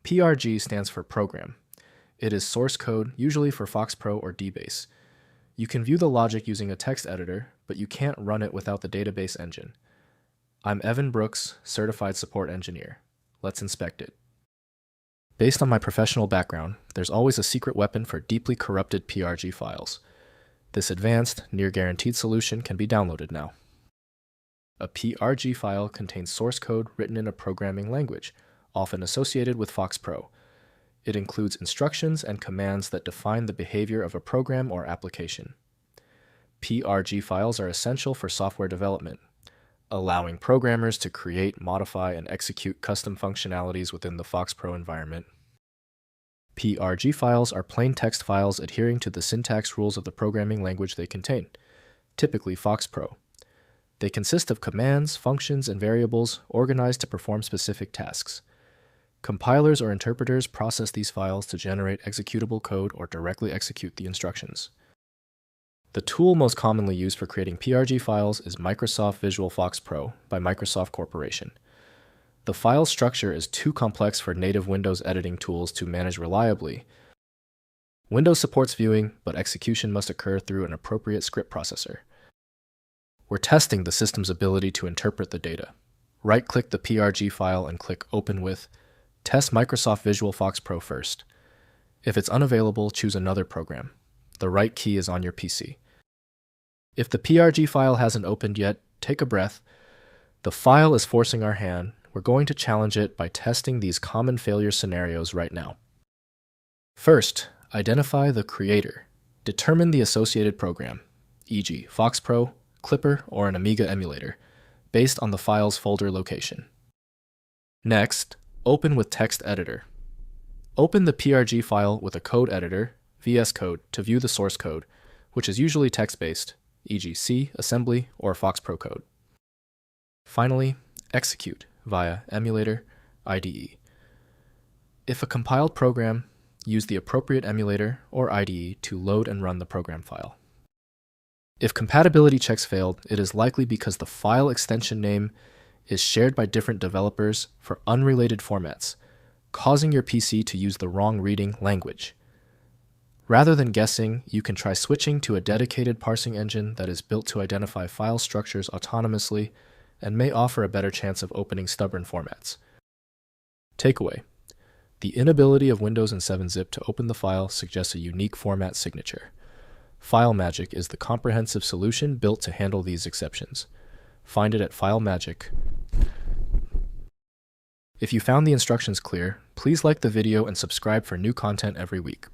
PRG stands for program. It is source code, usually for FoxPro or DBase. You can view the logic using a text editor, but you can't run it without the database engine. I'm Evan Brooks, Certified Support Engineer. Let's inspect it. Based on my professional background, there's always a secret weapon for deeply corrupted PRG files. This advanced, near-guaranteed solution can be downloaded now. A PRG file contains source code written in a programming language, often associated with FoxPro. It includes instructions and commands that define the behavior of a program or application. PRG files are essential for software development, allowing programmers to create, modify, and execute custom functionalities within the FoxPro environment. PRG files are plain text files adhering to the syntax rules of the programming language they contain, typically FoxPro. They consist of commands, functions, and variables organized to perform specific tasks. Compilers or interpreters process these files to generate executable code or directly execute the instructions. The tool most commonly used for creating PRG files is Microsoft Visual FoxPro by Microsoft Corporation. The file structure is too complex for native Windows editing tools to manage reliably. Windows supports viewing, but execution must occur through an appropriate script processor. We're testing the system's ability to interpret the data. Right-click the PRG file and click Open with. Test Microsoft Visual FoxPro first. If it's unavailable, choose another program. The right key is on your PC. If the PRG file hasn't opened yet, take a breath. The file is forcing our hand. We're going to challenge it by testing these common failure scenarios right now. First, identify the creator. Determine the associated program, e.g. FoxPro, Clipper, or an Amiga emulator, based on the file's folder location. Next, open with text editor. Open the PRG file with a code editor, VS Code, to view the source code, which is usually text-based, e.g. C, assembly, or FoxPro code. Finally, execute via emulator, IDE. If a compiled program, use the appropriate emulator or IDE to load and run the program file. If compatibility checks failed, it is likely because the file extension name is shared by different developers for unrelated formats, causing your PC to use the wrong reading language. Rather than guessing, you can try switching to a dedicated parsing engine that is built to identify file structures autonomously and may offer a better chance of opening stubborn formats. Takeaway: the inability of Windows and 7-zip to open the file suggests a unique format signature. FileMagick is the comprehensive solution built to handle these exceptions. Find it at FileMagick. If you found the instructions clear, please like the video and subscribe for new content every week.